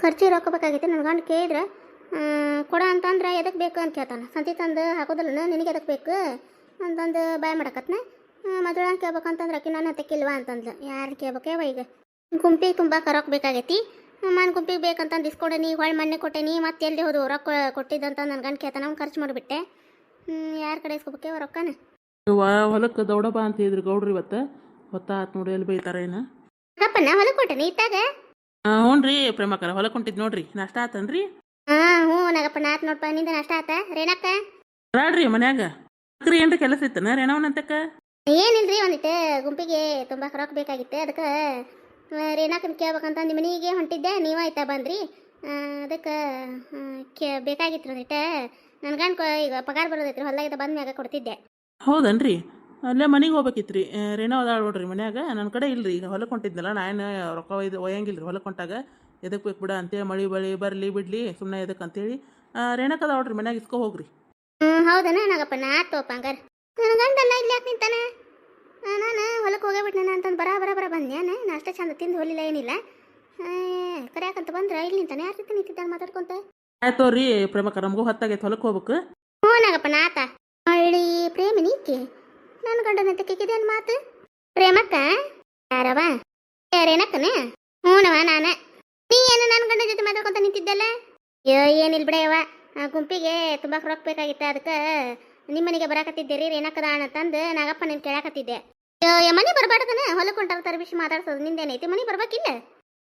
ಖರ್ಚಿಗೆ ರೊಕ್ಕ ಬೇಕಾಗಿತ್ತು. ನನ್ನ ಗಂಡ ಕೇಳಿದ್ರೆ ಕೊಡ ಅಂತಂದ್ರೆ ಎದಕ್ಕೆ ಬೇಕು ಅಂತ ಕೇಳ್ತಾನೆ. ಸಂತಿ ತಂದು ಹಾಕೋದಲ್ಲ ನಿನಗೆ ಎದಕ್ಕೆ ಬೇಕು ಅಂತಂದು ಬಾಯ್ ಮಾಡಕತ್ನ. ಮದುವೆ ಕೇಳ್ಬೇಕಂತಂದ್ರೆ ಅಕ್ಕಿ ನಾನು ಹತ್ತಕ್ಕಿಲ್ವಾ ಅಂತಂದ್ಲು. ಯಾರು ಕೇಳ್ಬೇಕೇವ ಈಗ ಗುಂಪಿಗೆ ತುಂಬ ರೊಕ್ಕ ಬೇಕಾಗೈತಿ. ಮನೆ ಗುಂಪಿಗೆ ಬೇಕಂತಂದು ಇಸ್ಕೊಡೇನಿ, ಹೊಳ್ಳಿ ಮಣ್ಣೆ ಕೊಟ್ಟೇನಿ, ಮತ್ತೆ ಎಲ್ಲಿ ಹೋದು ರೊಕ್ಕ ಕೊಟ್ಟಿದ್ದಂತ ನನ್ನ ಗಂಡ ಕೇಳ್ತಾನೆ. ಅವ್ನು ಖರ್ಚು ಮಾಡಿಬಿಟ್ಟೆ. ಯಾರ ಕಡೆ ಇಸ್ಕೊಬೇಕೇವ ರೊಕ್ಕನ? ಹೊಲಕ್ಕೆ ದೌಡಬಾ ಅಂತ ಹೇಳಿದ್ರು ಗೌಡ್ರು ಇವತ್ತು. ಹೊತ್ತಾತ್ ನೋಡಿ ಎಲ್ಲಿ ಬೈತಾರ ಏನು. ಅಪ್ಪನ ಹೊಲಕ್ಕೆ ಕೊಟ್ಟೇನಿ ಇತ್ತಾಗ. ಹ್ಞೂ ರೀ ಪ್ರೇಮಕರ ಹೊಲಕ್ಕೆ ಹೊಂಟಿದ್ ನೋಡ್ರಿ. ನಾಷ್ಟ ಆತನ್ರಿ? ಹ್ಞೂ ನಾಗಪ್ಪನ ಆತ್ ನೋಡ್ಪ. ನಿಂದ ನಾಷ್ಟ ಆತ ರೇಣಕ್ಕ? ರಾಡ್ರಿ ಮನ್ಯಾಗ ಅಕ್ರಿ ಏನ್ರಿ ಕೆಲಸ ಇತ್ತನ ರೇಣವನಂತಕ್ಕ? ಏನಿಲ್ರಿ, ಒಂದಿಟ್ಟು ಗುಂಪಿಗೆ ತುಂಬ ರೊಕ್ಕ ಬೇಕಾಗಿತ್ತು. ಅದಕ್ಕೆ ರೇಣಾಕನ ಕೇಳ್ಬೇಕಂತ ನಿಮ್ಮ ಮನೆಗೆ ಹೊಂಟಿದ್ದೆ. ನೀವು ಆಯ್ತಾ ಬಂದ್ರಿ. ಅದಕ್ಕೆ ಬೇಕಾಗಿತ್ತು ಒಂದಿಟ್ಟು. ನನ್ನ ಗಂಡ ಈಗ ಪಗಾರ ಬರೋದೈತ್ರಿ, ಹೊಲ್ದಾಗಿದ್ದ ಬಂದ ಮ್ಯಾಗ ಕೊಡ್ತಿದ್ದೆ. ಹೌದನ್ರಿ? ಅಲ್ಲೇ ಮನೆಗೆ ಹೋಗ್ಬೇಕಿತ್ರಿ. ರೇಣವ ಅದಾಳ ನೋಡ್ರಿ ಮನ್ಯಾಗ. ನನ್ನ ಕಡೆ ಇಲ್ರಿ. ಈಗ ಹೊಲಕ್ಕೆ ಹೊಂಟಿದ್ನಲ್ಲ ನಾನು, ರೊಕ್ಕ ಒಯ್ಯಂಗಿಲ್ರಿ ಹೊಲಕ್ಕೆ ಹೊಂಟಾಗ. ಎದಕ್ಕೆ ಬೇಕು ಬಿಡ ಅಂತೇಳಿ, ಮಳೆ ಬಳಿ ಬರಲಿ ಬಿಡ್ಲಿ ಸುಮ್ಮನೆ ಎದಕ್ಕೆ ಅಂತೇಳಿ ರೇಣಕ ಅದಾವ ನೋಡ್ರಿ ಮನ್ಯಾಗ, ಇಸ್ಕೊ ಹೋಗ್ರಿ. ಹೌದನ ನಾಗಪ್ಪನ ಆತೋಪ್ಪ ಹಂಗಾರ. ನನ್ನ ಗಂಡಲ್ಲ ಇಲ್ಲಿ ಯಾಕೆ ನಿಂತಾನೆ? ನಾನು ಹೊಲಕ್ಕೆ ಹೋಗೇಬಿಟ್ನ ಅಂತಂದು ಬರ ಬಂದ್ಯಾನ. ನಾಷ್ಟ ಚಂದ ತಿಂದು ಹೋಲಿಲ್ಲ ಏನಿಲ್ಲ. ಕರ್ಯಾಕಂತ ಬಂದ್ರೆ ಇಲ್ಲಿ ನಿಂತಾನೆ. ಯಾರ ಜೊತೆ ನಿಂತಿದ್ದಾನೆ ಮಾತಾಡ್ಕೊಂತ? ಆಯ್ತು ರೀ ಪ್ರೇಮಕ, ನಮಗೂ ಹೊತ್ತಾಗೈತೆ ಹೊಲಕ್ಕೆ ಹೋಗ್ಬೇಕು. ಹ್ಞೂ ನಾಗಪ್ಪನ ಆತ. ಹಳ್ಳಿ ಪ್ರೇಮಿನಿಕ್ಕೆ ನನ್ನ ಗಂಡನಂತ ಕೇಳಿದೇನು ಮಾತು? ಪ್ರೇಮಕ್ಕ ಯಾರವ? ರೇಣಕ್ಕನ? ಹ್ಞೂನವ ನಾನು. ನೀ ಏನು ನನ್ನ ಗಂಡ ಜೊತೆ ಮಾತಾಡ್ಕೊಂತ ನಿಂತಿದ್ದಲ್ಲ? ಏನಿಲ್ಲ ಬಿಡೆಯವ, ಗುಂಪಿಗೆ ತುಂಬ ರೊಕ್ಕ ಬೇಕಾಗಿತ್ತು. ಅದಕ್ಕೆ ನಿಮ್ಮ ಮನೆಗೆ ಬರಾಕತ್ತಿದ್ದೆ ರೀ ರೇಣಕ್ಕದಾಣ ಅಂತಂದು ನಾಗಪ್ಪ ನೀನು ಕೇಳಾಕತ್ತಿದ್ದೆ. ಮನೆ ಬರಬಾರ್ದನ? ಹೊಲಕ್ಕೆ ಹೊಂಟಾರ ತರಬಿಸಿ ಮಾತಾಡ್ಸೋದು ನಿಂದೇನೈತಿ? ಮನೆ ಬರ್ಬೇಕಿಲ್ಲ?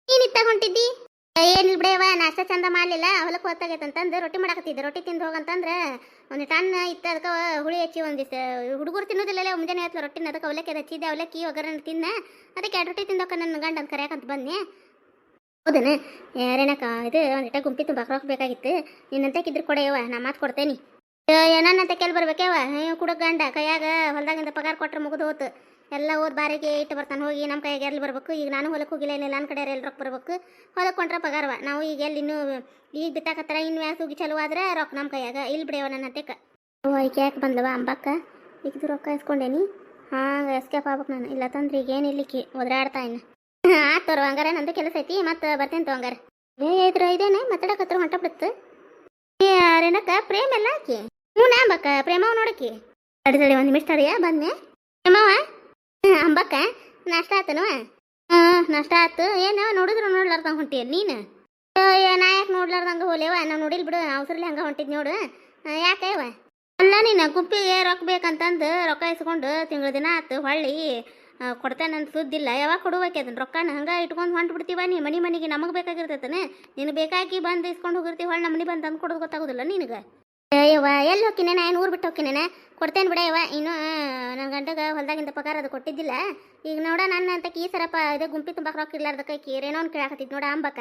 ನೀನು ಇತ್ತಾಗ ಹೊಂಟಿದ್ದಿ? ಏನಿಲ್ಲ ಬಿಡೆಯವ, ನಾಷ್ಟ ಚಂದ ಮಾಡಲಿಲ್ಲ, ಹೊಲಕ್ಕೆ ಹೊತ್ತಾಗೈತಂತಂದು ರೊಟ್ಟಿ ಮಾಡಾಕತ್ತಿದ್ದೆ. ರೊಟ್ಟಿ ತಿಂದು ಹೋಗಂತಂದ್ರೆ ಒಂದು ಟನ್ ಇತ್ತು. ಅದಕ್ಕೆ ಹುಳಿ ಹಚ್ಚಿ ಒಂದಿಷ್ಟು ಹುಡುಗರು ತಿನ್ನೋದಿಲ್ಲ ಮುಂಜಾನೆ ಆಯ್ತು ರೊಟ್ಟಿನ. ಅದಕ್ಕೆ ಅವಲಕ್ಕಿ ಅದು ಹಚ್ಚಿದ್ದೆ, ಅವಲಕ್ಕಿ ಒಗ್ಗರಣೆ ತಿನ್ನ. ಅದಕ್ಕೆ 2 ರೊಟ್ಟಿ ತಿಂದೋಕ ನನ್ನ ಗಂಡ ಅಂತ ಕರ್ಯಾಕಂತ ಬನ್ನಿ. ಹೌದನ ರೇಣಕ್ಕ? ಇದು ಒಂದಿಟ ಗುಂಪಿ ತುಂಬ ರೊಕ್ಕ ಬೇಕಾಗಿತ್ತು. ನಿನ್ನಂತಕ್ಕಿದ್ರು ಕೊಡೆಯವ, ನಾ ಮಾತು ಕೊಡ್ತೇನೆ. ನನ್ನಂತ ಕೆಲ್ ಬರ್ಬೇಕೇವ? ಕುಡ ಗಂಡ ಕೈಯಾಗ ಹೊಲ್ದಾಗಿಂದ ಪಗಾರ ಕೊಟ್ರೆ ಮುಗಿದು ಹೋತು. ಎಲ್ಲ ಓದ್ ಬಾರಿಗೆ ಇಟ್ಟು ಬರ್ತಾನೆ. ಹೋಗಿ ನಮ್ಮ ಕೈಯಾಗ ಎಲ್ಲಿ ಬರ್ಬೇಕು? ಈಗ ನಾನು ಹೊಲಕ್ಕೆ ಹೋಗಿಲ್ಲ ಏನಿಲ್ಲ, ನನ್ನ ಕಡೆ ಎಲ್ಲಿ ರೊಕ್ಕ ಬರ್ಬೇಕು? ಹೊಲಕ್ಕೆ ಕೊಂಟ್ರೆ ಪಗಾರವ. ನಾವು ಈಗ ಎಲ್ಲಿ ಇನ್ನೂ ಈಗ ಬಿತ್ತಾಕತ್ತಾರ, ಇನ್ನು ಯಾಕೆ ಸುಗಿ ಚಲೋ ಆದ್ರೆ ರೊಕ್ಕ ನಮ್ಮ ಕೈಯಾಗ ಇಲ್ಲಿ ಬಿಡೆಯವ. ನನ್ನ ಹತ್ತೆಕ ಈಕೆ ಯಾಕೆ ಬಂದವ ಅಂಬಕ್ಕ? ಈಗಿದು ರೊಕ್ಕ ಇಸ್ಕೊಂಡೇನಿ. ಹಾಂ ಎಸ್ಕೇಪ್ ಆಗ್ಬೇಕು ನಾನು. ಇಲ್ಲ ತಂದ್ರೆ ಈಗ ಏನಿಲ್ಲಿಕ್ಕಿ ಒದ್ರಾಡ್ತಾ ಇನ್ನು. ಆತೋರು ಹಂಗಾರ, ನಂದು ಕೆಲಸ ಐತಿ, ಮತ್ತೆ ಬರ್ತೇನೆ ಹಂಗಾರ. ಇದೇನೆ ಮಾತಾಡಕತ್ರ ಹೊಂಟ ಬಿಡುತ್ತೆ. ರೇಣಕ್ಕ ಪ್ರೇಮ ಎಲ್ಲ ಆಕಿ? ಹ್ಞೂ ಅಂಬಕ್ಕ ಪ್ರೇಮವ ನೋಡಕಿ. ತಡಿ 1 ನಿಮಿಷ ತಡಿಯ ಬಂದೆ. ಪ್ರೇಮವ ಅಂಬಕ್ಕ ನಾಷ್ಟ ಆತನವ? ನಾಷ್ಟ ಆತು. ಏನು ನೋಡಿದ್ರು ನೋಡ್ಲಾರ್ದಂಗೆ ಹೊಂಟಿಯ ನೀನು? ನಾ ಯಾಕೆ ನೋಡ್ಲಾರ್ದಂಗೆ ಹೋಲೇವ? ನಾವು ನೋಡಿಲ್ ಬಿಡು, ಅವಸರಲ್ಲಿ ಹಂಗೆ ಹೊಂಟಿದ್ ನೋಡು. ಯಾಕೆವ? ಅಲ್ಲ ನೀನು ಗುಂಪಿಗೆ ರೊಕ್ಕ ಬೇಕಂತಂದು ರೊಕ್ಕ ಇಸ್ಕೊಂಡು ತಿಂಗಳ ದಿನ ಆತು. ಹೊಳ್ಳಿ ಕೊಡ್ತೇನೆ ಅಂತ ಸುದ್ದಿಲ್ಲ. ಯಾವಾಗ ಕೊಡುವಕ್ಕೆ ಅದನ್ನ ರೊಕ್ಕನ ಹಂಗೆ ಇಟ್ಕೊಂಡು ಹೊಂಟು ಬಿಡ್ತೀವ. ನೀ ಮನೆಗೆ ನಮಗೆ ಬೇಕಾಗಿರ್ತೈತನೆ. ನೀನು ಬೇಕಾಗಿ ಬಂದು ಇಸ್ಕೊಂಡು ಹೋಗಿರ್ತೀವಿ. ಹೊಳ್ಳಿ ನಮ್ಮ ಮನೆ ಬಂದು ತಂದು ಕೊಡೋದು ಗೊತ್ತಾಗೋದಿಲ್ಲ ನಿನಗೆ. ಅಯ್ಯವ್ವ ಎಲ್ಲಿ ಹೋಗ್ಕಿನ? ಏನು ಊರು ಬಿಟ್ಟು ಹೋಗ್ಕಿನ? ಕೊಡ್ತೇನೆ ಬಿಡಯ್ಯವ. ಇನ್ನು ನನ್ನ ಗಂಟಗೆ ಹೊಲ್ದಾಗಿಂದ ಪಗಾರ ಅದು ಕೊಟ್ಟಿದ್ದಿಲ್ಲ. ಈಗ ನೋಡ ನನ್ನ ಅಂತ ಈ ಸರಪ್ಪ ಇದು ಗುಂಪಿ ತುಂಬ ರೊಕ್ಕ ಇರ್ಲಾರ್ದಕ್ಕೆ ಏನೋ ಕೇಳಾಕತ್ತಿದ್ ನೋಡ ಅಂಬಕ್ಕ.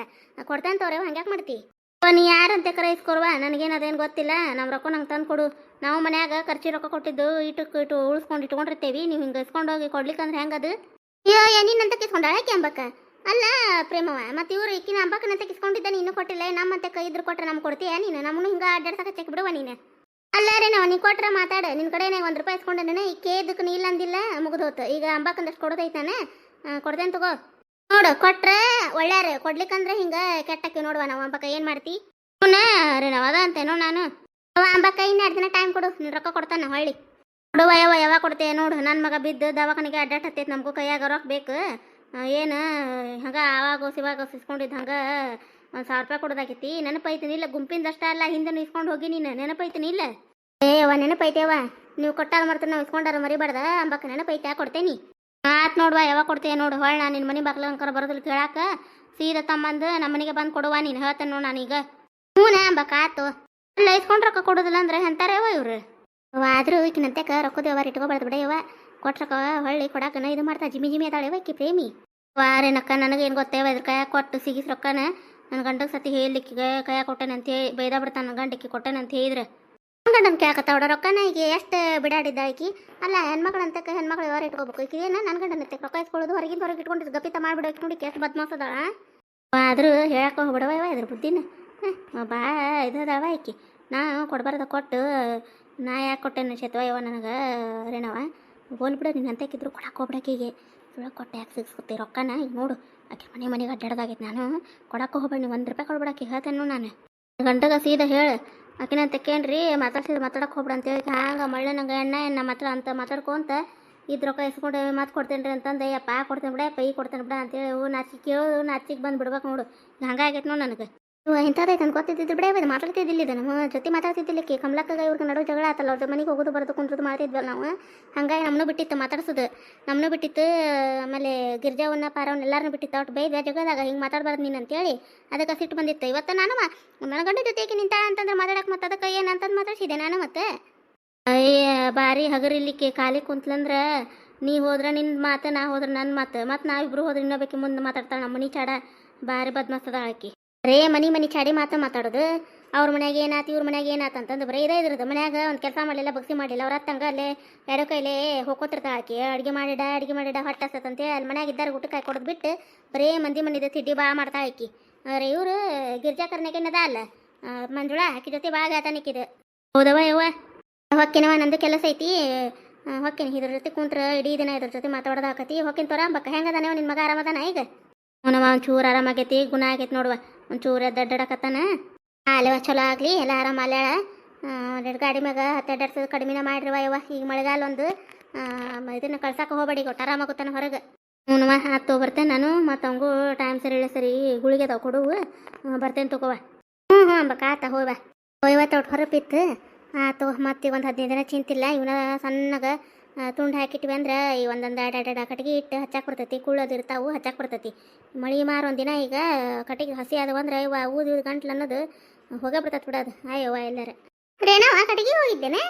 ಕೊಡ್ತೇನೆ ತೋರೇವ, ಹಂಗ್ಯಾಕೆ ಮಾಡ್ತಿ? ನೀ ಯಾರಂತೆ ಕರೆ ಇಸ್ಕೊರ್ವ? ನನಗೇನು ಅದೇನು ಗೊತ್ತಿಲ್ಲ. ನಮ್ಮ ರೊಕ್ಕ ನಂಗೆ ತಂದು ಕೊಡು. ನಾವು ಮನ್ಯಾಗ ಖರ್ಚಿ ರೊಕ್ಕ ಕೊಟ್ಟಿದ್ದು ಇಟ್ಟು ಉಳಿಸ್ಕೊಂಡು ಇಟ್ಕೊಂಡಿರ್ತೀವಿ. ನೀವು ಹಿಂಗೆ ಇಸ್ಕೊಂಡೋಗಿ ಕೊಡ್ಲಿಕ್ಕಂದ್ರೆ ಹೆಂಗದು? ನಿನ್ನಂತ ಕಿಸ್ಕೊಂಡಾಳ ಯಾಕೆ ಅಂಬಕ್ಕ? ಅಲ್ಲ ಪ್ರೇಮವ, ಮತ್ತೆ ಇವರು ಈಕಿನ ಅಂಬಕ್ಕನಂತ ಕಿಸ್ಕೊಂಡಿದ್ದಾನೆ, ಇನ್ನೂ ಕೊಟ್ಟಿಲ್ಲ. ನಮ್ಮಂತೆ ಕೈ ಇದ್ರು ಕೊಟ್ರೆ ನಮ್ಗೆ ಕೊಡ್ತೀಯ ನೀನು? ನಮ್ಮನ್ನು ಹಿಂಗೆ ಅಡ್ಡಾಡ್ಸಕ್ಕೆ ಚೆಕ್ ಬಿಡುವ ನೀನು. ಅಲ್ಲ ರೀ ನಾವು ನೀ ಕೊಟ್ರೆ ಮಾತಾಡು. ನಿನ್ನ ಕಡೆನೇ 1 ರೂಪಾಯಿ ಇಸ್ಕೊಂಡೇನೆ. ಈ ಕೇದಕ್ಕೆ ನೀ ಇಲ್ಲ ಅಂದಿಲ್ಲ, ಮುಗಿದು ಹೋತು. ಈಗ ಅಂಬಕ್ಕಂದಷ್ಟು ಕೊಡೋದೈತಾನೆ. ಕೊಡ್ತೇನೆ ತಗೋ. ನೋಡು ಕೊಟ್ರೆ ಒಳ್ಳೆಯಾರ, ಕೊಡ್ಲಿಕ್ಕಂದ್ರೆ ಹಿಂಗೆ ಕೆಟ್ಟಕ್ಕೆ ನೋಡುವ ನಾವು. ಅಂಬಕ್ಕ ಏನು ಮಾಡ್ತಿ? ರೀ ನಾವು ಅದ ಅಂತೇನೋ ನಾನು. ಅಂಬಕ್ಕ ಇನ್ನು 2 ದಿನ ಟೈಮ್ ಕೊಡು, ನೀನು ರೊಕ್ಕ ಕೊಡ್ತಾನೆ ಹೊಳ್ಳಿ. ಕೊಡುವ ಯಾವಾಗ ಕೊಡ್ತೇವೆ ನೋಡು. ನನ್ನ ಮಗ ಬಿದ್ದು ದವಾಖಾನಿಗೆ ಅಡ್ಡಾಟ್ ಹತ್ತೈತೆ. ನಮಗೂ ಕೈಯಾಗ ರೊಕ್ಕ ಬೇಕು. ಏನು ಹಂಗೆ ಆವಾಗ ಸಿವಾಗ ಇಸ್ಕೊಂಡಿದ್ದು ಹಂಗೆ 1000 ರೂಪಾಯಿ ಕೊಡೋದಾಕೈತಿ. ನೆನಪೈತೀನಿ ಇಲ್ಲ? ಗುಂಪಿಂದಷ್ಟ ಅಲ್ಲ, ಹಿಂದೆ ಇಸ್ಕೊಂಡು ಹೋಗಿ ನೀನು. ನೆನಪೈತೀನಿ ಇಲ್ಲ? ನೆನಪೈತೇವ. ನೀವು ಕೊಟ್ಟಾರ ಮರ್ತ ನಾವು ಇಸ್ಕೊಂಡಾರ ಮರಿಬಾರ್ದ ಅಂಬಕ್ಕ. ನೆನಪೈತೆ ಕೊಡ್ತೇನಿ. ಆತ್ ನೋಡುವ ಯಾವಾಗ ಕೊಡ್ತೇವೆ ನೋಡು. ಹೊಳ್ಳಿ ನಾನು ನಿನ್ನ ಮನೆ ಬಾಗ್ಲಂಕರ ಬರೋದಿಲ್ಲ ಕೇಳಾಕ. ಸೀದಾ ತಮ್ಮಂದು ನಮ್ಮ ಮನೆಗೆ ಬಂದು ಕೊಡುವ ನೀನು. ಹೇಳ್ತೇನೆ ನೋಡು ನಾನೀಗ. ಹ್ಞೂ ಅಂಬಕ್ಕ ಆತು. ಅಲ್ಲ ಇಸ್ಕೊಂಡು ರೊಕ್ಕ ಕೊಡೋದಿಲ್ಲ ಅಂದ್ರೆ ಎಂತಾರೇವ ಇವ್ರು? ಆದರೂ ಈಕಿನಂತೆಕ ರೊಕ್ಕದ ವ್ಯವಹಾರ ಇಟ್ಕೊಬಾರ್ದು ಬಿಡೆಯವ. ಕೊಟ್ರಕ್ಕ ಹೊಳ್ಳಿ ಕೊಡಾಕನ ಇದು ಮಾಡ್ತಾ ಜಿಮಿ ಅದಾಳೆವ ಈಕಿ ಪ್ರೇಮಿ. ವಾರೇನಕ್ಕ ನನಗೇನು ಗೊತ್ತೇವ? ಇದ್ರ ಕೈಯಾಗ ಕೊಟ್ಟು ಸಿಗಿಸ್ ರೊಕ್ಕನ ನನ್ನ ಗಂಡಗೆ ಸತಿ ಹೇಳಿಕ್ಕಿಗೆ ಕೈಯಾಗ ಕೊಟ್ಟೇನೆ ಅಂತ ಹೇಳಿ ಬೈದಾ ಬಿಡ್ತಾನೆ. ನನ್ನ ಗಂಡಕ್ಕೆ ಕೊಟ್ಟೇನೆ ಅಂತ ಹೇಳಿದ್ರೆ ಗಂಡನ ಕೇಳಕತ್ತಾವಡ ರೊಕ್ಕನ. ಈಗ ಎಷ್ಟು ಬಿಡಾಡಿದ್ದ ಈಕಿ? ಅಲ್ಲ ಹೆಣ್ಮಕ್ಳಂತಕ್ಕೆ ಹೆಣ್ಮಕ್ಳು ವ್ಯವಹಾರ ಇಟ್ಕೋಬೇಕು. ಈಕಿ ಏನು ನನ್ನ ಗಂಡನಂತೆ ರೊಕ್ಕ ಇಸ್ಕೊಳ್ಳೋದು ಹೊರಗೆ ಇಟ್ಕೊಂಡಿದ್ದು ಗಪಿತ ಮಾಡಿಬಿಡೋಕೆ ನೋಡಿ ಎಷ್ಟು ಬದ್ಮಾಸದಾಳ. ಆದರೂ ಹೇಳಕ್ಕೆ ಹೋಗ್ಬಿಡವ ಇದ್ರ ಬುದ್ಧಿನ. ಬಾ ಇದದವ ಈಕಿ. ನಾ ಕೊಡಬಾರ್ದ ಕೊಟ್ಟು ನಾ ಯಾಕೆ ಕೊಟ್ಟೆನ ಶತ್ವಯವ ನನಗೆ ರೇಣವ. ಹೋಲ್ಬಿಡು ನೀನು ಅಂತಕ್ಕಿದ್ರು ಕೊಡಕ್ಕೆ ಹೋಗ್ಬಿಡಕ್ಕೀಗೆ. ಕೊಟ್ಟೆ ಯಾಕೆ ಸಿಗಿಸ್ಕೊತಿ ರೊಕ್ಕನ? ಈಗ ನೋಡು ಆಕೆ ಮನೆಗೆ ಅಡ್ಡಾಡೋದಾಗೈತೆ. ನಾನು ಕೊಡಕ್ಕೆ ಹೋಗ್ಬೇಡಿ, ನೀವು 1 ರೂಪಾಯಿ ಕೊಡ್ಬಿಡಕ್ಕೆ ಹೇಳ್ತೇನೆ ನಾನು. ಗಂಟಗೆ ಸೀದಾ ಹೇಳು ಆಕಿನ ತೆಕ್ಕೇನ್ರಿ ಮಾತಾಡಕ್ಕೆ ಹೋಗ್ಬಿಡ ಅಂತೇಳಿ ಹಂಗೆ ಮಳ್ಳೆ ನಂಗೆ ಎಣ್ಣ ಮಾತಾಡ್ಕೊಂತ ಇದ್ರ ರೊಕ್ಕ ಇಸ್ಕೊಂಡು ಮಾತು ಕೊಡ್ತೇನೆ ರೀ ಅಂತಂದು ಯಪ್ಪ ಕೊಡ್ತೇನೆ ಬಿಡ ಪೈ ಕೊಡ್ತೇನೆ ಬಿಡ ಅಂತೇಳಿ ನಾಚಿಕೆ ಕೇಳೋದು ನಾಚಿಗೆ ಬಂದು ಬಿಡ್ಬೇಕು ನೋಡು. ಹಂಗಾಗೈತೆ ನೋಡು ನನಗೆ. ಇಂಥದ್ದೈತೆ ಅಂತ ಗೊತ್ತಿದ್ದು ಬಿಡೇ ಇದು ಮಾತಾಡ್ತಿದ್ದಿಲ್ಲ, ಇದು ನಮ್ಮ ಜೊತೆ ಮಾತಾಡ್ತಿದ್ದಿಲ್ಲ. ಕಮಲಕ್ಕಗ ಇವ್ರಿಗೆ ನಡುವೆ ಜಗಳ ಆತಲ್ಲ, ಅವ್ರ ಮನೆಗೆ ಹೋಗೋದು ಬರೋದು ಕುಂತ್ರು ಮಾಡ್ತಿದ್ವಲ್ಲ ನಾವು. ಹಂಗಾಗಿ ನಮ್ಮನ್ನು ಬಿಟ್ಟಿತ್ತು ಮಾತಾಡ್ಸೋದು, ನಮ್ಮನ್ನು ಬಿಟ್ಟಿತ್ತು. ಆಮೇಲೆ ಗಿರ್ಜಾವನ್ನ ಪಾರವನ್ನ ಎಲ್ಲರನ್ನೂ ಬಿಟ್ಟಿತ್ತು. ಅವ್ರು ಬೈದ ಜಗಳದಾಗ ಹಿಂಗೆ ಮಾತಾಡ್ಬಾರ್ದು ನೀನು ಅಂತೇಳಿ ಅದಕ್ಕೆ ಸಿಟ್ಟು ಬಂದಿತ್ತು. ಇವತ್ತು ನಾನು ನನ್ನ ಗಂಡ ಜೊತೆಗೆ ನಿಂತ ಅಂತಂದ್ರೆ ಮಾತಾಡಕ್ಕೆ ಮತ್ತೆ ಅದಕ್ಕೆ ಏನಂತಂದು ಮಾತಾಡ್ಸಿದ್ದೆ ನಾನು. ಮತ್ತೆ ಅಯ್ಯ ಬಾರಿ ಹಗರಿಲಿಕ್ಕೆ ಖಾಲಿ ಕುಂತ್ಲಂದ್ರೆ ನೀ ಹೋದ್ರೆ ನಿನ್ನ ಮಾತು, ನಾ ಹೋದ್ರೆ ನನ್ನ ಮಾತು, ಮತ್ತು ನಾವಿಬ್ರು ಹೋದ್ರೆ ಇನ್ನೊಬ್ಬಕ್ಕೆ ಮುಂದೆ ಮಾತಾಡ್ತಾಳೆ. ನಮ್ಮ ಮನೆ ಚಾಡ ಭಾರಿ ಬದ್ಮಸ್ತದ ಆಕಿ. ಬರೇ ಮನಿ ಚಾಡಿ ಮಾತಾಡೋದು. ಅವ್ರ ಮನ್ಯಾಗ ಏನಾತು ಇವ್ರ ಮನ್ಯಾಗ ಏನಾತು ಅಂತಂದು ಬರೀ ಇದ್ರದ್ದು. ಮನ್ಯಾಗ ಒಂದು ಕೆಲಸ ಮಾಡಲಿಲ್ಲ, ಬಗ್ಸಿ ಮಾಡಿಲ್ಲ. ಅವ್ರ ಅತ್ತಂಗ ಅಲ್ಲೇ ಎರಡು ಕೈಲೇ ಹೋಗ್ಕೋತಿರ್ತಾಳೆ ಆಕಿ. ಅಡುಗೆ ಮಾಡಿಡ ಹೊಟ್ಟೆ ಹಸ್ತಂತೇಳಿ ಅಲ್ಲಿ ಮನ್ಯಾಗ ಇದ್ದಾರೆ ಊಟಕ್ಕೆ ಕಾಯಿ ಕೊಡೋದು ಬಿಟ್ಟು ಬರೀ ಮಂದಿ ತಿಡ್ಡಿ ಭಾಳ ಮಾಡ್ತಾಳೆ ಆಕಿ. ಅರೆ ಇವರು ಗಿರ್ಜಾಕರ್ನಾಗೇನದ ಅಲ್ಲ ಮಂಜುಳ ಆಕಿ ಜೊತೆ ಭಾಳ ಗಾತಾನಿಕ್ಕಿದೆ. ಹೌದವ ಯವ್ವ ಹೊಕ್ಕಿನವ, ನಂದು ಕೆಲಸ ಐತಿ ಹೊಕ್ಕಿನ. ಇದ್ರ ಜೊತೆ ಕುಂತ್ರ ಇಡೀ ದಿನ ಇದ್ರ ಜೊತೆ ಮಾತಾಡೋದು ಹಾಕತಿ. ಹೊಕ್ಕಿನ ತೊರ ಬಕ್ಕ ಹೆಂಗದಾನೆ ನಿನ್ನ ಮಗ ಆರಾಮದಾನ ಈಗ? ಅವನವ ಒಂಚೂರು ಆರಾಮಾಗೈತಿ, ಗುಣ ಆಗೈತಿ ನೋಡುವ. ಒಂಚೂರು ಎದ್ದಡ್ಡಾಡಕತ್ತಾನ. ಅಲ್ಲವ ಚಲೋ ಆಗಲಿ, ಎಲ್ಲ ಆರಾಮ ಅಲ್ಯಾಳ. ಒಂದೆರಡು ಗಾಡಿ ಮ್ಯಾಗ ಹತ್ತೆರಡು ಕಡಿಮೆನ ಮಾಡಿರುವ ಯವ್ವ. ಈಗ ಮಳೆಗಾಲ ಒಂದು ಇದನ್ನು ಕಳ್ಸಕ್ಕೆ ಹೋಗ್ಬೇಡಿ, ಒಟ್ಟು ಆರಾಮಾಗುತ್ತಾನೆ ಹೊರಗೆ. ಹ್ಞೂ ಆತು ಬರ್ತೇನೆ ನಾನು. ಮತ್ತು ಅವಂಗೂ ಟೈಮ್ ಸರಿ ಗುಳಿಗೆ ಅದಾವ ಕೊಡುವು, ಬರ್ತೇನೆ ತಗೋವ. ಹ್ಞೂ ಅಂಬಕ್ಕ ಆತ ಹೋಗ್ಬ. ಇವತ್ತು ಒಟ್ಟು ಹೊರಪಿತ್ತು ಆತು. ಮತ್ತು ಒಂದು 15 ದಿನ ಚಿಂತಿಲ್ಲ. ಇವನ ಸಣ್ಣಗೆ ತುಂಡು ಹಾಕಿಟ್ವಿ ಅಂದ್ರೆ ಈ ಒಂದೊಂದು ಅಡ್ಡ ಕಟ್ಟಿಗೆ ಇಟ್ಟು ಹಚ್ಚಾಕ್ ಬರ್ತೈತಿ. ಕುಳ್ಳೋದಿರ್ತಾವು ಹಚ್ಚಾಕ್ ಬರ್ತೈತಿ. ಮಳೆ ಮಾರು ಒಂದಿನ ಈಗ ಕಟ್ಟಿಗೆ ಹಸಿ ಆದವು ಅಂದ್ರೆ ಇವ ಊದು ಗಂಟ್ಲು ಅನ್ನೋದು ಹೋಗೇ ಬಿಡ್ತೈತಿ ಬಿಡೋದು. ಅಯ್ಯವ್ವ ಎಲ್ಲರ ರೇನವ ಕಟ್ಟಿಗೆ ಹೋಗಿದ್ದೇನೆ.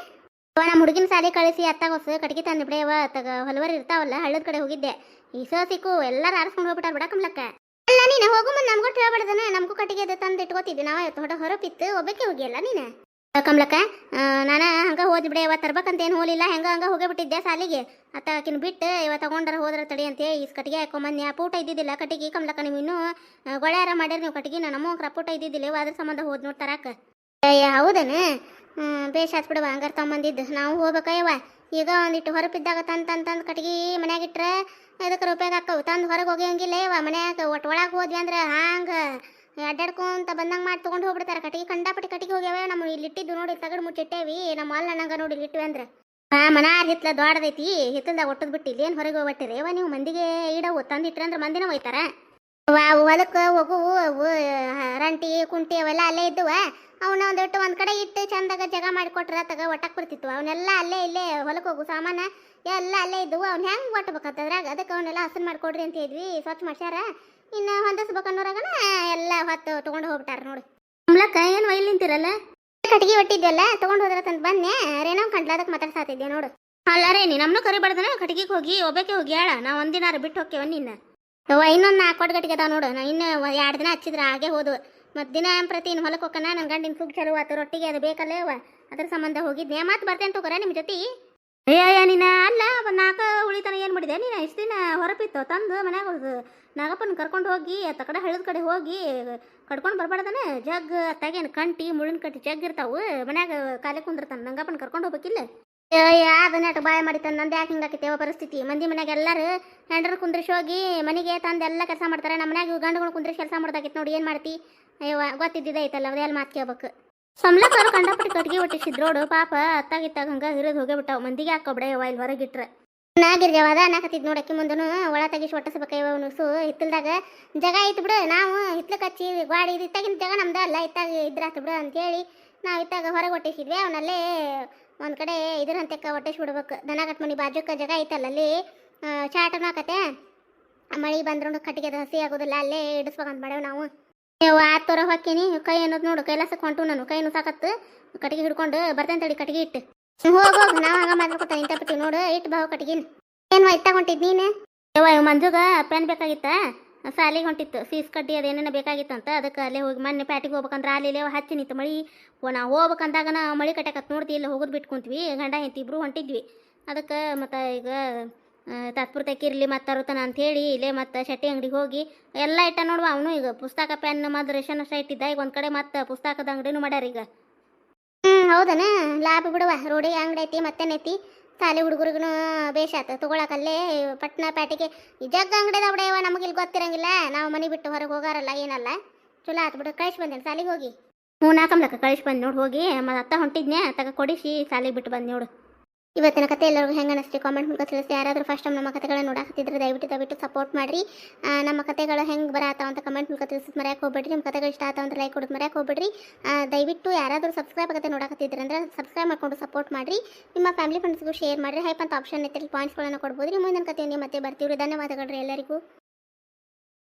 ನಮ್ಮ ಹುಡುಗಿನ ಸಾಲಿ ಕಳಿಸಿ ಅತ್ತಾಗೋಸು ಕಟ್ಟಿಗೆ ತಂದು ಬಿಡೇವ. ತಗ ಹೊಲವರಿ ಇರ್ತಾವಲ್ಲ ಹಳ್ಳದ ಕಡೆ ಹೋಗಿದ್ದೆ. ಈ ಸಿಕ್ಕು ಎಲ್ಲರೂ ಆರಿಸ್ಕೊಂಡು ಹೋಗ್ಬಿಟ್ಟಾರ ಬಿಡ ಕಮ್ಲಕ್ಕ. ಅಲ್ಲ ನೀನು ಹೋಗು ಮುಂದೆ ನಮಗೂ ಹೇಳ್ಬಾರ್ದನ, ನಮಗೂ ಕಟ್ಟಿಗೆ ಅದು ತಂದು ಇಟ್ಕೋತಿದ್ದೆ. ನಾವು ಇವತ್ತು ಹೊರಪಿತ್ತು ಒಬ್ಬಕ್ಕೆ ಹೋಗಿಲ್ಲ ನೀನು ಕಮ್ಲಕ್ಕ. ನಾನು ಹಂಗೆ ಹೋದ್ ಬಿಡೆ ಇವತ್ತು ತರ್ಬೇಕಂತ ಏನು ಹೋಲಿಲ್ಲ, ಹಂಗೆ ಹೋಗೇ ಬಿಟ್ಟಿದ್ದೆ ಸಾಲಿಗೆ. ಅತ್ತ ಆಕಿನ ಬಿಟ್ಟು ಇವತ್ತು ತಗೊಂಡ್ರೆ ಹೋದ್ರೆ ತಡಿ ಅಂತೇಳಿ ಈ ಕಟ್ಟಿಗೆ ಹಾಕೊಂಬಂದು. ಆ ಪೂಟ ಇದ್ದಿದ್ದಿಲ್ಲ ಕಟ್ಟಿಗೆ ಕಮ್ಲಕ್ಕ. ನೀವು ಇನ್ನೂ ಗೊಳ್ಯಾರ ಮಾಡ್ಯಾರ ನೀವು ಕಟ್ಟಿಗೆ. ನಮ್ಮ ಕ್ರಪೂಟ ಇದ್ದಿದ್ದಿಲ್ಲ, ಅದ್ರ ಸಂಬಂಧ ಹೋದ್ ನೋಡಿ ತರಾಕ. ಹೌದನ ಬೇಷ್ ಆತ್ ಬಿಡವ. ಹಂಗಾರೆ ತಗೊಂಬಂದಿದ್ದು ನಾವು ಹೋಗ್ಬೇಕಯ್ಯವ. ಈಗ ಒಂದಿಟ್ಟು ಹೊರಪಿದ್ದಾಗ ತಂದು ಕಟ್ಟಿಗೆ ಮನ್ಯಾಗ ಇಟ್ರೆ ಇದಕ್ಕೆ ರೂಪಾಯಿಗೆ ಹಾಕವು. ತಂದು ಹೊರಗೆ ಹೋಗಿವಂಗಿಲ್ಲ ಯವ್ವ. ಮನ್ಯಾಗ ಒಳಗೆ ಹೋದ್ವಿ ಅಂದ್ರೆ ಹಂಗೆ ಅಡ್ಡಾಡ್ಕೊಂತ ಬಂದಂಗೆ ಮಾಡಿ ತೊಗೊಂಡು ಹೋಗ್ಬಿಡ್ತಾರೆ. ಕಟ್ಟಿಗೆ ಕಂಡಾಪಟ್ಟಿ ಕಟ್ಟಿಗೆ ಹೋಗ್ಯಾವ. ನಮ್ಮ ಇಲ್ಲಿ ಇಟ್ಟಿದ್ದು ನೋಡಿ ತಗಡು ಮುಚ್ಚಿಟ್ಟೇವಿ. ನಮ್ಮ ಅಲ್ಲ ನಂಗೆ ನೋಡಿ ಇಲ್ಲಿ ಇಟ್ಟಿವಿ ಅಂದ್ರೆ ಮನಾರ್ ಹಿತ್ಲ ದೊಡ್ಡದೈತಿ. ಹಿತ್ತಲ್ದಾಗ ಒಟ್ಟದ್ ಬಿಟ್ಟು ಇಲ್ಲೇನು ಹೊರಗೆ ಹೋಗ್ಬಿಟ್ಟಿರಿ ಯವ್ವ ನೀವು. ಮಂದಿಗೆ ಇಡವು ತಂದಿಟ್ರಿ ಅಂದ್ರೆ ಮಂದಿನ ಹೋಯ್ತಾರ. ಹೊಲಕ್ಕೆ ಹೋಗುವು ಅವು ರಂಟಿ ಕುಂಟಿ ಅವೆಲ್ಲ ಅಲ್ಲೇ ಇದ್ದುವ. ಅವನ್ನ ಒಂದು ಕಡೆ ಇಟ್ಟು ಚಂದಾಗ ಜಗ ಮಾಡಿಕೊಟ್ರೆ ತಗ ಒಟ್ಟಕ್ಕೆ ಬರ್ತಿತ್ತು. ಅವನ್ನೆಲ್ಲ ಅಲ್ಲೇ ಇಲ್ಲೇ ಹೊಲಕ್ಕೆ ಹೋಗು ಸಾಮಾನ ಎಲ್ಲ ಅಲ್ಲೇ ಇದ್ದವು. ಅವ್ನು ಹೆಂಗೆ ಒಟ್ಟಬೇಕಂತದ್ರಾಗ ಅದಕ್ಕೆ ಅವನ್ನೆಲ್ಲ ಹಸನ್ ಮಾಡಿಕೊಡ್ರಿ ಅಂತ ಇದ್ವಿ. ಸ್ವಚ್ಛ ಮಾಡ್ಸ್ಯಾರ. ಇನ್ನು ಹೊಂದಿಸ್ಬೇಕನ್ನೋರಾಗನ ಎಲ್ಲ ಹೊತ್ತು ತೊಗೊಂಡು ಹೋಗ್ಬಿಟ್ಟಾರ ನೋಡಿ. ಕಮ್ಲಕ್ಕ ಏನು ಒಯ್ಲಿ ನಿಂತಿರಲ್ಲ? ಕಟ್ಟಿಗೆ ಒಟ್ಟಿದ್ದೆಲ್ಲ ತೊಗೊಂಡು ಹೋದ್ರ ತಂದು ಬನ್ನೆ. ರೇನೋ ಕಂಡ್ಲಾದಕ್ಕೆ ಮಾತಾಡ್ಸಾತಿದ್ದೆ ನೋಡು. ಅಲ್ಲ ರೇನಿ ನಮ್ಮನ್ನು ಕರಿಬಾರ್ದನ ಕಟ್ಟಿಗೆ ಹೋಗಿ ಒಬ್ಬಕ್ಕೆ ಹೋಗಿ ಹೇಳ. ನಾವು ಒಂದಿನಾರು ಬಿಟ್ಟು ಹೋಗ್ತೇವ ನಿನ್ನ. ಇನ್ನೊಂದು 4 ಗಟ್ಟಿಗೆ ಅದಾವ ನೋಡು. ನಾ ಇನ್ನು 2 ದಿನ ಹಚ್ಚಿದ್ರೆ ಹಾಗೆ ಹೋದು. ಮತ್ತು ದಿನ ಪ್ರತಿ ಇನ್ನು ಹೊಲಕ್ಕೆ ಹೋಗೋಣ. ನನ್ನ ಗಂಡಿನ ಸುಗ್ ಚಲೋ ಆತು, ರೊಟ್ಟಿಗೆ ಅದು ಬೇಕಲ್ಲೇ ಅದ್ರ ಸಂಬಂಧ ಹೋಗಿದ್ನೆ. ಮತ್ತೆ ಬರ್ತೇನೆ ತಗೋರ ನಿಮ್ಮ ಜೊತೆ. ಅಯ್ಯ ನೀನು ಅಲ್ಲ 4 ಉಳಿತನ ಏನು ಮಾಡಿದೆ ನೀನು? ಇಷ್ಟು ದಿನ ಹೊರಪಿತ್ತು ತಂದು ಮನ್ಯಾಗ ನಾಗಪ್ಪನ ಕರ್ಕೊಂಡು ಹೋಗಿ ಅತ್ತ ಕಡೆ ಹಳ್ಳದ ಕಡೆ ಹೋಗಿ ಕಡ್ಕೊಂಡು ಬರ್ಬಾರ್ದನ. ಜಗ್ ಅತ್ತಾಗೇನು ಕಂಟಿ ಮುಳ್ಳಿನ ಕಟ್ಟಿ ಜಗ್ ಇರ್ತಾವು ಮನ್ಯಾಗ ಕಾಲೇ ಕುಂದಿರ್ತಾನೆ. ನಂಗಪ್ಪನ ಕರ್ಕೊಂಡು ಹೋಗ್ಬೇಕಿಲ್ಲ? ಅದನ್ನ ಬಾಯ ಮಾಡಿತಾನೆ. ನಂದು ಯಾಕೆ ಹಿಂಗಾಕಿತ್ತೇವ ಪರಿಸ್ಥಿತಿ. ಮಂದಿ ಮನ್ಯಾಗ ಎಲ್ಲರೂ ಹೆಂಡ್ರು ಕುಂದ್ರಿಸಿ ಹೋಗಿ ಮನೆಗೆ ತಂದು ಎಲ್ಲ ಕೆಲಸ ಮಾಡ್ತಾರೆ. ನಮ್ಮ ಮನ್ಯಾಗ ಗಂಡುಗಳು ಕುಂದ್ರಿಸಿ ಕೆಲಸ ಮಾಡ್ದಾಗಿತ್ತು ನೋಡಿ. ಏನು ಮಾಡ್ತಿ ಅಯ್ಯವ ಗೊತ್ತಿದ್ದೈತಲ್ಲ ಅದೆಲ್ಲ ಮಾತು ಕೇಳ್ಬೇಕು. ಸಂಬ್ಳಕ್ಕೆ ಅವ್ರು ಕಂಡಪಟ್ಟಿ ಕಟ್ಟಿಗೆ ಹೊಟ್ಟಿಸಿದ್ರೋಡು ಪಾಪ ಅತ್ತಾಗಿತ್ತಾಗ ಹಂಗೆ ಹಿರಿದು ಹೋಗೇ ಬಿಟ್ಟಾವ. ಮಂದಿಗೆ ಹಾಕೋಬಿಡ ಯವ್ವ ಇಲ್ಲಿ ಹೊರಗಿಟ್ರೆ. ನಾಗಿರ್ಜವಾದ ನಾಕತ್ತಿದ್ ನೋಡಕ್ಕೆ ಮುಂದನು ಒಳ ತೆಗಿಸಿ ಒಟ್ಟಿಸ್ಬೇಕಯ್ಯವ. ಅವನು ಹಿತ್ತಲ್ದಾಗ ಜಗ ಐತಿ ಬಿಡು. ನಾವು ಹಿತ್ಲಕ್ಕೆ ಹಚ್ಚಿ ಗಾಡಿ ಇದು ಇತ್ತಾಗಿನ ಜಾಗ ನಮ್ದು ಅಲ್ಲ, ಇತ್ತಾಗ ಇದ್ರಾತು ಬಿಡು ಅಂತೇಳಿ ನಾವು ಇತ್ತಾಗ ಹೊರಗೆ ಒಟ್ಟಿಸಿದ್ವಿ. ಅವನಲ್ಲೇ ಒಂದು ಕಡೆ ಇದ್ರ ಹಂತಕ್ಕೆ ಒಟ್ಟಿಸಿ ಬಿಡ್ಬೇಕು. ದನ ಕಟ್ಮನಿ ಬಾಜುಕ ಜಾಗ ಐತಲ್ಲ ಅಲ್ಲಿ ಚಾಟನ ಹಾಕತ್ತೆ. ಮಳೆ ಬಂದ್ರು ಕಟ್ಟಿಗೆ ಅದು ಹಸಿ ಆಗೋದಿಲ್ಲ, ಅಲ್ಲೇ ಇಡಿಸ್ಬೇಕಂತ ಮಾಡೇವು ನಾವು. ಆತೋರ ಹೊಕ್ಕೀನಿ ಕೈ ಅನ್ನೋದು ನೋಡು. ಕೈಲಾಸಕ್ಕೆ ಹೊಂಟು ನಾನು. ಕೈನು ಸಾಕತ್ತು ಕಟ್ಟಿಗೆ ಹಿಡ್ಕೊಂಡು ಬರ್ತೇನೆ ತಡಿ ಕಟ್ಟಿಗೆ ಇಟ್ಟು ಹೋಗು. ನಾವು ಹಂಗೆ ಮಾತಾಡ್ಕೊತಾನೆ ಇಂಟಪಟ್ಟಿ ನೋಡು. ಇಟ್ಟು ಬಾವು ಕಟ್ಟಿಗಿನ ಏನು ಇತ್ತಾಗ ಹೊಂಟಿದ್ದು ನೀನು? ಮಂಜುಗ ಪೆನ್ ಬೇಕಾಗಿತ್ತ, ಸಾಲಿಗೆ ಹೊಂಟಿತ್ತು. ಫೀಸ್ ಕಡ್ಡಿ ಅದೇನೇನೋ ಬೇಕಾಗಿತ್ತಂತ. ಅದಕ್ಕೆ ಅಲ್ಲೇ ಹೋಗಿ ಮೊನ್ನೆ ಪ್ಯಾಟಿಗೆ ಹೋಗ್ಬೇಕಂದ್ರೆ ಅಲ್ಲಿ ಹಚ್ಚಿ ನಿಂತು ಮಳೆ. ನಾವು ಹೋಗ್ಬೇಕಂದಾಗ ಮಳೆ ಕಟ್ಟಕತ್ತು ನೋಡ್ತಿ. ಇಲ್ಲ ಹೋಗೋದು ಬಿಟ್ಟು ಕುಂತ್ವಿ. ಗಂಡ ಹೆಂಡತಿ ಇಬ್ರು ಹೊಂಟಿದ್ವಿ. ಅದಕ್ಕೆ ಮತ್ತು ಈಗ ತಾತ್ಪುರತಕ್ಕಿರಲಿ ಮತ್ತು ತರುತ್ತಾನ ಅಂಥೇಳಿ ಇಲ್ಲೇ ಮತ್ತು ಶೆಟ್ಟಿ ಅಂಗಡಿಗೆ ಹೋಗಿ ಎಲ್ಲ ಇಟ್ಟ ನೋಡುವ. ಅವನು ಈಗ ಪುಸ್ತಕ ಪೆನ್ ಮತ್ತು ರೇಷನ್ ಅಷ್ಟ ಇಟ್ಟಿದ್ದ. ಈಗ ಒಂದು ಕಡೆ ಮತ್ತು ಪುಸ್ತಕದ ಅಂಗಡಿನೂ ಮಾಡ್ಯಾರ ಈಗ. ಹೌದನ ಲಾಭ ಬಿಡುವ. ರೋಡಿಗೆ ಅಂಗಡಿ ಐತಿ ಮತ್ತೇನೈತಿ. ಸಾಲಿ ಹುಡುಗರಿಗೂ ಬೇಷಾತ ತೊಗೊಳಕಲ್ಲೇ ಪಟ್ನ ಪ್ಯಾಟಿಗೆ ಈ ಜಗ್ಗ ಅಂಗಡಿದ ಬಿಡವ ನಮಗೆ ಇಲ್ಲಿ ಗೊತ್ತಿರಂಗಿಲ್ಲ ನಾವು ಮನೆ ಬಿಟ್ಟು ಹೊರಗೆ ಹೋಗಾರಲ್ಲ ಏನಲ್ಲ ಚಲೋ ಆತು ಬಿಡು ಕಳಿಸಿ ಬಂದೇನೆ ಸಾಲಿಗೆ ಹೋಗಿ ಹ್ಞೂ ನಾಕಂಬ್ಲಕ್ಕ ಕಳಿಸಿ ಬಂದು ನೋಡು ಹೋಗಿ ಮತ್ತು ಅತ್ತ ಹೊಂಟಿದ್ನೆ ತಗ ಕೊಡಿಸಿ ಸಾಲಿಗೆ ಬಿಟ್ಟು ಬಂದು ನೋಡು ಇವತ್ತಿನ ಕತೆ ಎಲ್ಲರಿಗೂ ಹೆಂಗೆ ಅನಿಸ್ತಿ ಕಾಮೆಂಟ್ ಮೂಲಕ ತಿಳಿಸಿ ಯಾರಾದರೂ ಫಸ್ಟ್ ಟೈಮ್ ನಮ್ಮ ಕತೆಗಳನ್ನ ನೋಡಾಕತ್ತಿದ್ರೆ ದಯವಿಟ್ಟು ಸಪೋರ್ಟ್ ಮಾಡಿರಿ ನಮ್ಮ ಕತೆಗಳು ಹೆಂಗೆ ಬರತ್ತಾವ ಅಂತ ಕಮೆಂಟ್ ಮೂಲಕ ತಿಳಿಸಿದ್ ಮರ್ಯಾಕೆ ಹೋಗ್ಬೇಡ್ರಿ ನಿಮ್ಮ ಕತೆಗಳು ಇಷ್ಟ ಆತ ಅಂತ ಲೈಕ್ ಕೊಡೋದು ಮರ್ಯಾಕೆ ಹೋಗ್ಬೇಡ್ರಿ ದಯವಿಟ್ಟು ಯಾರಾದರೂ ಸಬ್ಸ್ಕ್ರೈಬ್ ಆಗತ್ತೆ ನೋಡಾಕತ್ತಿದ್ರೆ ಅಂದ್ರೆ ಸಬ್ಸ್ಕ್ರೈಬ್ ಮಾಡ್ಕೊಂಡು ಸಪೋರ್ಟ್ ಮಾಡಿರಿ ನಿಮ್ಮ ಫ್ಯಾಮಿಲಿ ಫ್ರೆಂಡ್ಸ್ಗೂ ಶೇರ್ ಮಾಡಿರಿ ಹೈಪ್ ಅಂತ ಆಪ್ಷನ್ ಐತಿ ಪಾಯಿಂಟ್ಸ್ಗಳನ್ನು ಕೊಡ್ಬೋದು ರೀ ಮುಂದಿನ ಕತೆಯಲ್ಲಿ ಮತ್ತೆ ಬರ್ತೀವಿ ಧನ್ಯವಾದಗಳು ರೀ ಎಲ್ಲರಿಗೂ